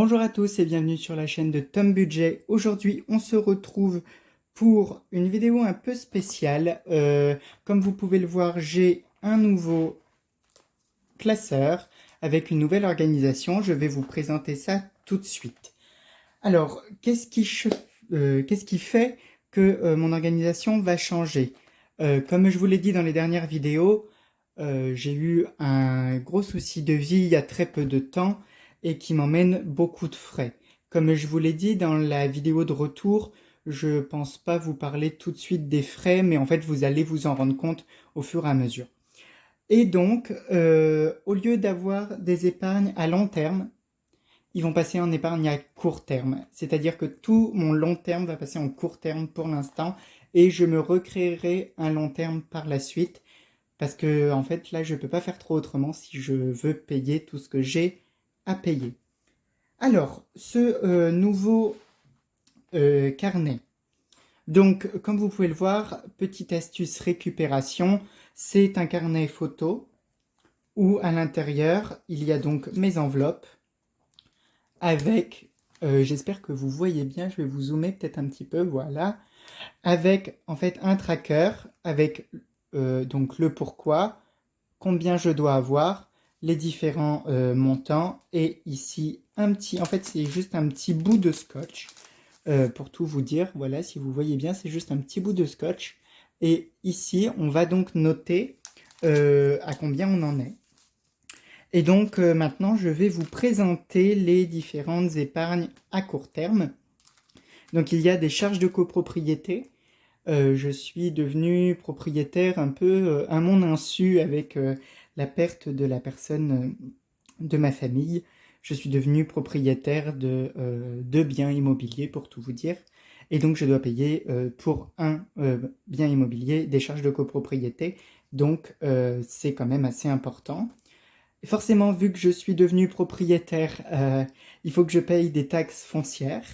Bonjour à tous et bienvenue sur la chaîne de Tom Budget. Aujourd'hui, on se retrouve pour une vidéo un peu spéciale. Comme vous pouvez le voir, j'ai un nouveau classeur avec une nouvelle organisation. Je vais vous présenter ça tout de suite. Alors, qu'est-ce qui fait que mon organisation va changer? Comme je vous l'ai dit dans les dernières vidéos, j'ai eu un gros souci de vie il y a très peu de temps et qui m'emmène beaucoup de frais. Comme je vous l'ai dit dans la vidéo de retour, je pense pas vous parler tout de suite des frais, mais en fait vous allez vous en rendre compte au fur et à mesure. Et donc, au lieu d'avoir des épargnes à long terme, ils vont passer en épargne à court terme. C'est-à-dire que tout mon long terme va passer en court terme pour l'instant et je me recréerai un long terme par la suite. Parce que, en fait, là, je ne peux pas faire trop autrement si je veux payer tout ce que j'ai à payer. Alors, ce nouveau carnet. Donc, comme vous pouvez le voir, petite astuce récupération, c'est un carnet photo où à l'intérieur, il y a donc mes enveloppes avec, j'espère que vous voyez bien, je vais vous zoomer peut-être un petit peu, voilà, avec en fait un tracker avec donc le pourquoi, combien je dois avoir, les différents montants, et ici un petit, en fait c'est juste un petit bout de scotch, pour tout vous dire, voilà, si vous voyez bien, c'est juste un petit bout de scotch, et ici on va donc noter à combien on en est. Et donc maintenant je vais vous présenter les différentes épargnes à court terme. Donc il y a des charges de copropriété. Je suis devenu propriétaire un peu à mon insu avec la perte de la personne de ma famille. Je suis devenu propriétaire de biens immobiliers pour tout vous dire. Et donc je dois payer pour un bien immobilier des charges de copropriété. Donc c'est quand même assez important. Et forcément, vu que je suis devenu propriétaire, il faut que je paye des taxes foncières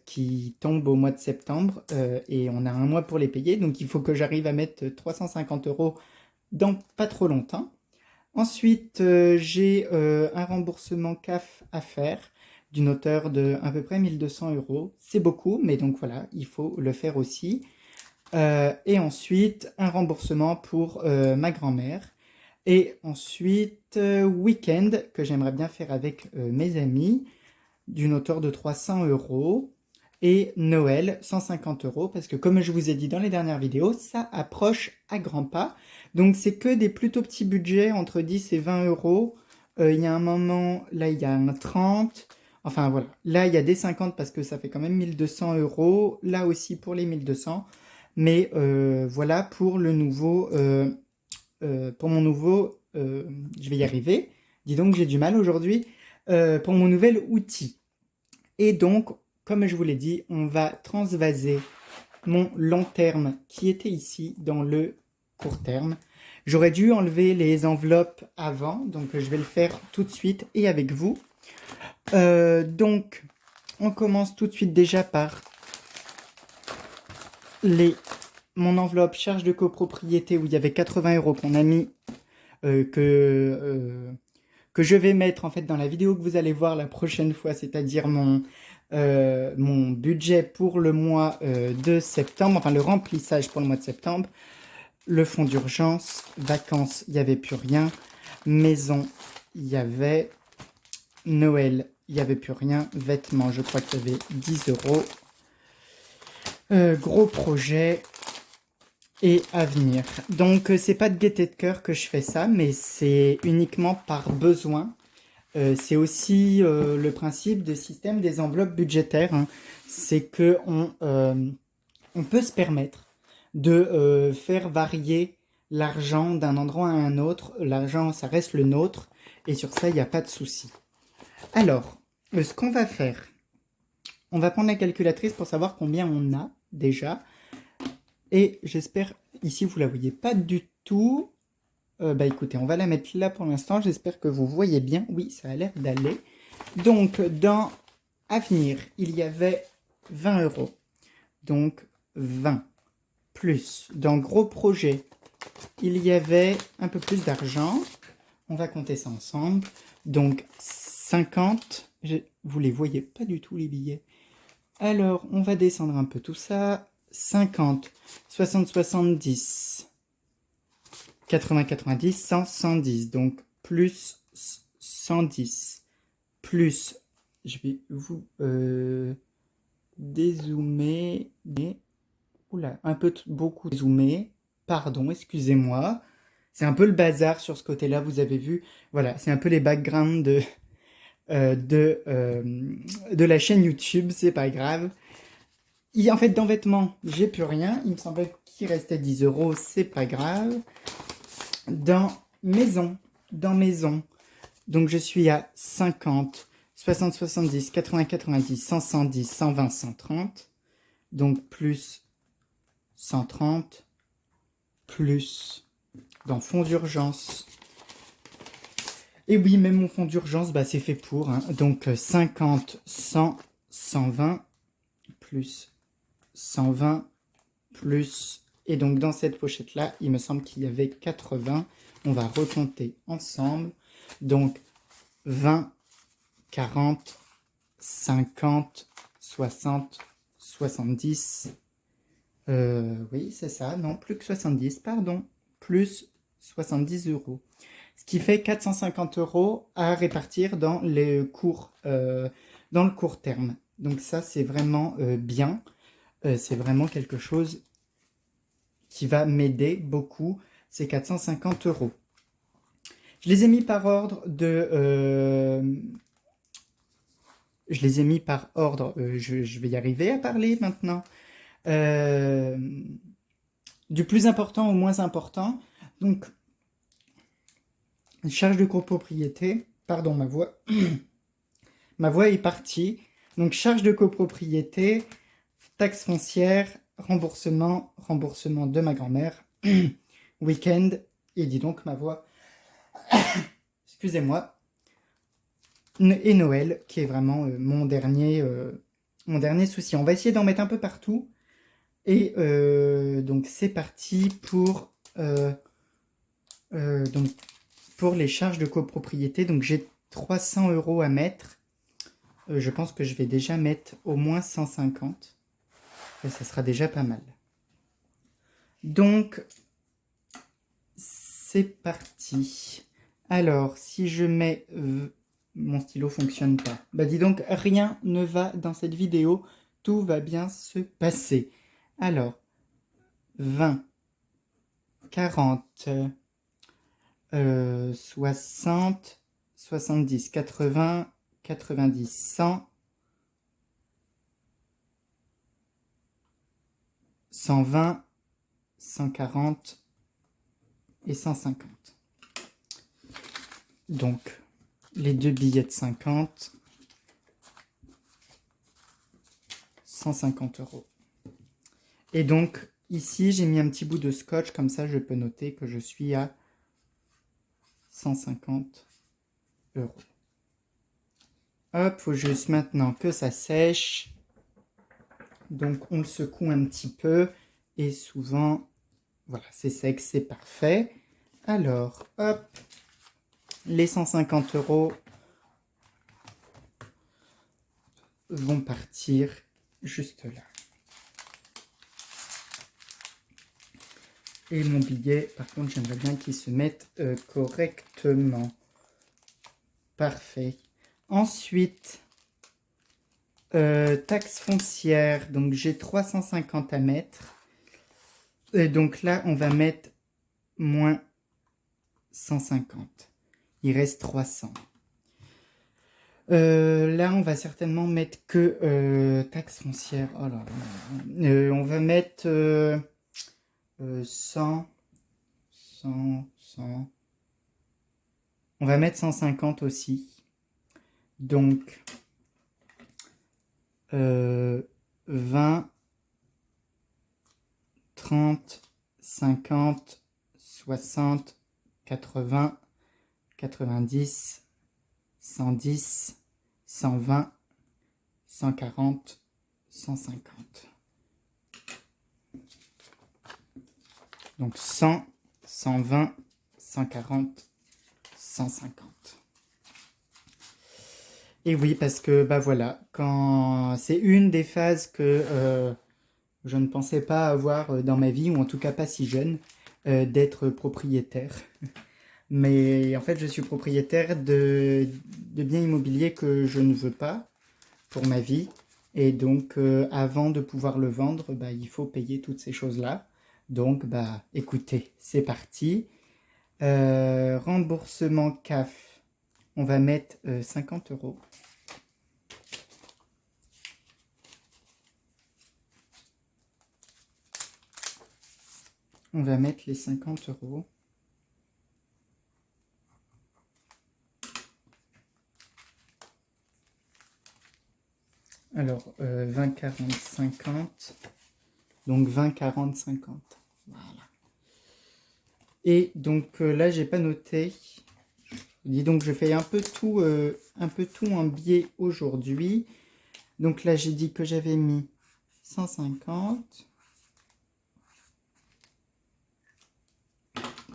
qui tombent au mois de septembre et on a un mois pour les payer. Donc il faut que j'arrive à mettre 350 € dans pas trop longtemps. Ensuite, j'ai un remboursement CAF à faire d'une hauteur de à peu près 1200 €. C'est beaucoup, mais donc voilà, il faut le faire aussi. Et ensuite, un remboursement pour ma grand-mère. Et ensuite, week-end, que j'aimerais bien faire avec mes amis, d'une hauteur de 300 €. Et Noël, 150 €, parce que comme je vous ai dit dans les dernières vidéos, ça approche à grands pas. Donc c'est que des plutôt petits budgets, entre 10 et 20 €. Il y a un moment, là il y a un 30. Enfin voilà, là il y a des 50 parce que ça fait quand même 1200 €. Là aussi pour les 1200. Mais voilà pour le nouveau... pour mon nouveau, je vais y arriver, dis donc j'ai du mal aujourd'hui, pour mon nouvel outil. Et donc, comme je vous l'ai dit, on va transvaser mon long terme qui était ici dans le court terme. J'aurais dû enlever les enveloppes avant, donc je vais le faire tout de suite et avec vous. Donc, on commence tout de suite déjà par mon enveloppe charge de copropriété où il y avait 80 € qu'on a mis que je vais mettre en fait dans la vidéo que vous allez voir la prochaine fois, c'est-à-dire mon budget pour le mois de septembre, enfin le remplissage pour le mois de septembre, le fonds d'urgence, vacances, il n'y avait plus rien, maison, il y avait, Noël, il n'y avait plus rien, vêtements, je crois qu'il y avait 10 €, gros projet, et à venir. Donc c'est pas de gaieté de cœur que je fais ça, mais c'est uniquement par besoin. C'est aussi le principe du système des enveloppes budgétaires, hein. C'est que on peut se permettre de faire varier l'argent d'un endroit à un autre. L'argent, ça reste le nôtre, et sur ça, il n'y a pas de souci. Alors, ce qu'on va faire, on va prendre la calculatrice pour savoir combien on a déjà. Et j'espère, ici vous la voyez pas du tout. Bah écoutez, on va la mettre là pour l'instant. J'espère que vous voyez bien. Oui, ça a l'air d'aller. Donc dans Avenir, il y avait 20 €. Donc 20 plus. Dans Gros Projet, il y avait un peu plus d'argent. On va compter ça ensemble. Donc 50. Vous les voyez pas du tout les billets. Alors, on va descendre un peu tout ça. 50, 60, 70, 80, 90, 100, 110. Donc, plus 110. Plus, je vais vous dézoomer. Oula, un peu beaucoup dézoomer. Pardon, excusez-moi. C'est un peu le bazar sur ce côté-là, vous avez vu. Voilà, c'est un peu les backgrounds de la chaîne YouTube, c'est pas grave. En fait, dans vêtements, j'ai plus rien. Il me semblait qu'il restait 10 euros, c'est pas grave. Dans maison, donc je suis à 50, 60, 70, 80, 90, 100, 110, 120, 130. Donc plus 130, plus dans fonds d'urgence. Et oui, même mon fonds d'urgence, bah, c'est fait pour. Hein. Donc 50, 100, 120, plus 120, plus... Et donc dans cette pochette-là, il me semble qu'il y avait 80. On va recompter ensemble. Donc 20, 40, 50, 60, 70. Oui, c'est ça. Non, plus que 70, pardon. Plus 70 euros. Ce qui fait 450 euros à répartir dans le court terme. Donc ça, c'est vraiment bien. C'est vraiment quelque chose qui va m'aider beaucoup. C'est 450 euros. Je les ai mis par ordre je les ai mis par ordre. Je vais y arriver à parler maintenant. Du plus important au moins important. Donc, charge de copropriété. Pardon, ma voix. Ma voix est partie. Donc, charge de copropriété, taxe foncière, remboursement de ma grand-mère, week-end, et dis donc ma voix. Excusez-moi. Et Noël, qui est vraiment mon dernier souci. On va essayer d'en mettre un peu partout. Et donc c'est parti pour les charges de copropriété. Donc j'ai 300 euros à mettre. Je pense que je vais déjà mettre au moins 150. Et ça sera déjà pas mal. Donc c'est parti. Alors si je mets... mon stylo fonctionne pas. Bah dis donc, rien ne va dans cette vidéo. Tout va bien se passer. Alors, 20, 40, 60, 70, 80, 90, 100, 120, 140 et 150. Donc, les deux billets de 50, 150 euros. Et donc, ici, j'ai mis un petit bout de scotch, comme ça, je peux noter que je suis à 150 euros. Hop, faut juste maintenant que ça sèche. Donc, on le secoue un petit peu. Et souvent, voilà, c'est sec, c'est parfait. Alors, hop, les 150 euros vont partir juste là. Et mon billet, par contre, j'aimerais bien qu'il se mette correctement. Parfait. Ensuite, taxe foncière. Donc, j'ai 350 à mettre. Et donc là, on va mettre moins 150. Il reste 300. Là, on va certainement mettre que taxe foncière. Oh là là. On va mettre 100. On va mettre 150 aussi. Donc, 20, 30, 50, 60, 80, 90, 110, 120, 140, 150. Donc 100, 120, 140, 150. Et oui, parce que, bah voilà, quand c'est une des phases que je ne pensais pas avoir dans ma vie, ou en tout cas pas si jeune, d'être propriétaire. Mais en fait, je suis propriétaire de biens immobiliers que je ne veux pas pour ma vie. Et donc, avant de pouvoir le vendre, bah, il faut payer toutes ces choses-là. Donc, bah, écoutez, c'est parti. Remboursement CAF, on va mettre 50 euros. On va mettre les 50 euros. Alors, 20, 40, 50. Donc, 20, 40, 50. Voilà. Et donc, là, j'ai pas noté. Dis donc, je fais un peu tout en biais aujourd'hui. Donc là, j'ai dit que j'avais mis 150.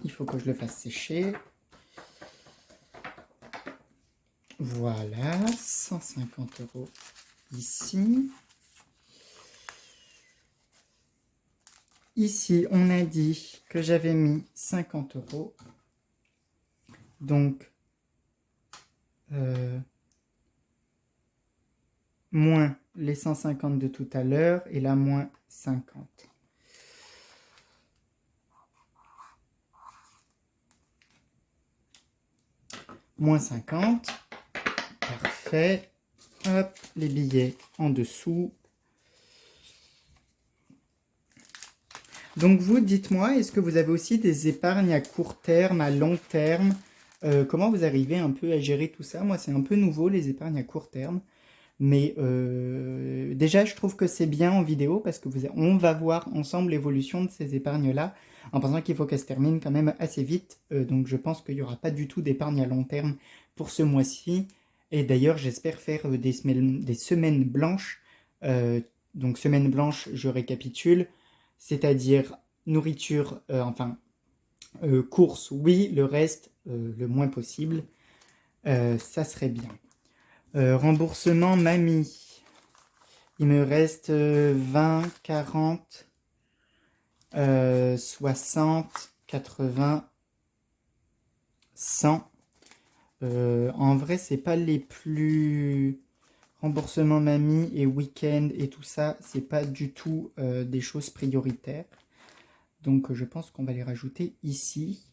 Il faut que je le fasse sécher. Voilà, 150 euros ici. Ici, on a dit que j'avais mis 50 euros. Donc, moins les 150 de tout à l'heure et là, moins 50. Moins 50. Parfait. Hop, les billets en dessous. Donc vous, dites-moi, est-ce que vous avez aussi des épargnes à court terme, à long terme? Comment vous arrivez un peu à gérer tout ça? Moi, c'est un peu nouveau, les épargnes à court terme. Mais déjà, je trouve que c'est bien en vidéo parce que on va voir ensemble l'évolution de ces épargnes-là, en pensant qu'il faut qu'elles se terminent quand même assez vite. Donc je pense qu'il n'y aura pas du tout d'épargne à long terme pour ce mois-ci. Et d'ailleurs, j'espère faire des semaines blanches. Donc semaine blanche, je récapitule, c'est-à-dire nourriture, courses, oui, le reste, le moins possible. Ça serait bien. Remboursement mamie. Il me reste 20, 40, 60, 80, 100. En vrai, c'est pas les plus... Remboursement mamie et week-end et tout ça, c'est pas du tout des choses prioritaires. Donc je pense qu'on va les rajouter ici.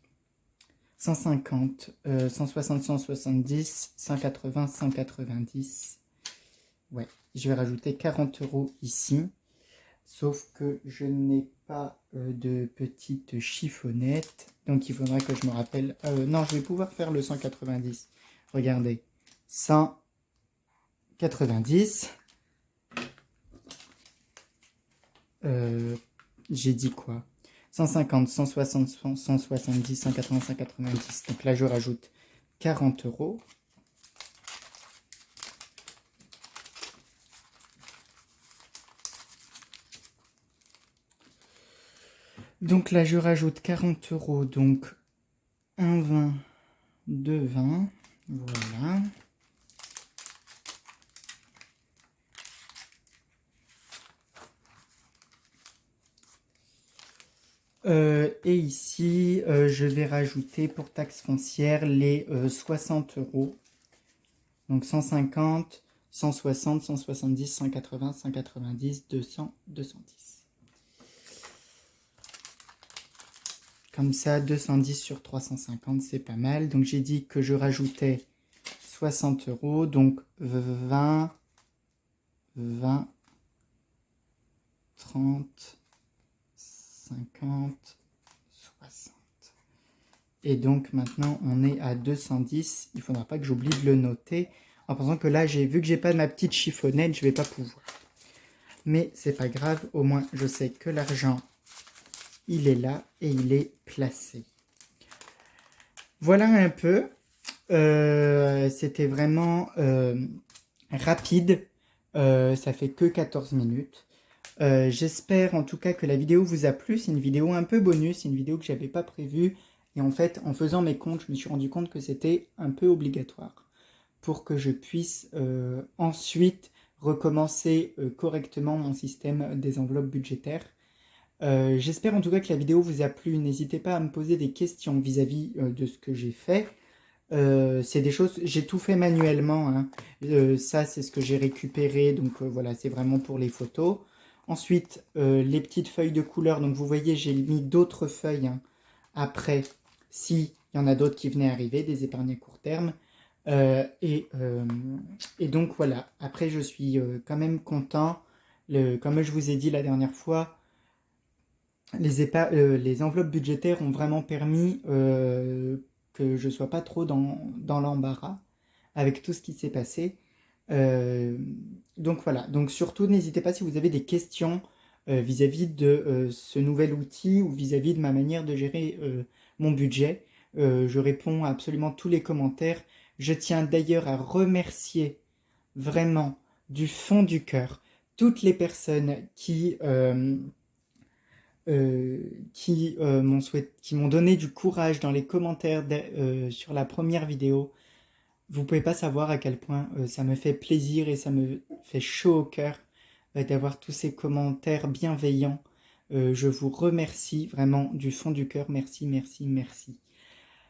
150, 160, 170, 180, 190. Ouais, je vais rajouter 40 euros ici. Sauf que je n'ai pas de petite chiffonnette. Donc il faudra que je me rappelle. Non, je vais pouvoir faire le 190. Regardez. 190. J'ai dit quoi? 150, 160, 170, 180, 190. Donc là, je rajoute 40 euros. Donc là, je rajoute 40 euros. Donc, 1,20, 2,20. Voilà. Et ici, je vais rajouter pour taxe foncière les 60 euros. Donc 150, 160, 170, 180, 190, 200, 210. Comme ça, 210 sur 350, c'est pas mal. Donc j'ai dit que je rajoutais 60 euros. Donc 20, 20, 30, 50, 60. Et donc maintenant, on est à 210. Il ne faudra pas que j'oublie de le noter. En pensant que là, vu que j'ai pas ma petite chiffonnette, je vais pas pouvoir. Mais c'est pas grave, au moins je sais que l'argent, il est là et il est placé. Voilà un peu. C'était vraiment rapide. Ça fait que 14 minutes. J'espère en tout cas que la vidéo vous a plu. C'est une vidéo un peu bonus, c'est une vidéo que j'avais pas prévue. Et en fait, en faisant mes comptes, je me suis rendu compte que c'était un peu obligatoire pour que je puisse ensuite recommencer correctement mon système des enveloppes budgétaires. J'espère en tout cas que la vidéo vous a plu. N'hésitez pas à me poser des questions vis-à-vis de ce que j'ai fait. C'est des choses, j'ai tout fait manuellement, hein. Ça c'est ce que j'ai récupéré, donc voilà, c'est vraiment pour les photos. Ensuite, les petites feuilles de couleur, donc vous voyez j'ai mis d'autres feuilles, hein, après, si il y en a d'autres qui venaient arriver, des épargnes à court terme. Et donc voilà, après je suis quand même content. Comme je vous ai dit la dernière fois, les enveloppes budgétaires ont vraiment permis que je ne sois pas trop dans l'embarras avec tout ce qui s'est passé. Euh, donc voilà, donc surtout n'hésitez pas si vous avez des questions vis-à-vis de ce nouvel outil ou vis-à-vis de ma manière de gérer mon budget. Je réponds à absolument tous les commentaires. Je tiens d'ailleurs à remercier vraiment du fond du cœur toutes les personnes qui m'ont donné du courage dans les commentaires sur la première vidéo. Vous pouvez pas savoir à quel point ça me fait plaisir et ça me fait chaud au cœur d'avoir tous ces commentaires bienveillants. Je vous remercie vraiment du fond du cœur. Merci, merci, merci.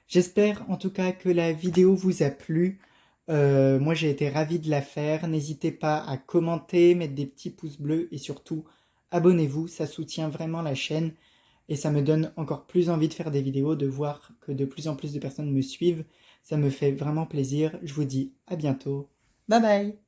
J'espère en tout cas que la vidéo vous a plu. Moi j'ai été ravi de la faire. N'hésitez pas à commenter, mettre des petits pouces bleus et surtout abonnez-vous. Ça soutient vraiment la chaîne et ça me donne encore plus envie de faire des vidéos, de voir que de plus en plus de personnes me suivent. Ça me fait vraiment plaisir. Je vous dis à bientôt. Bye bye!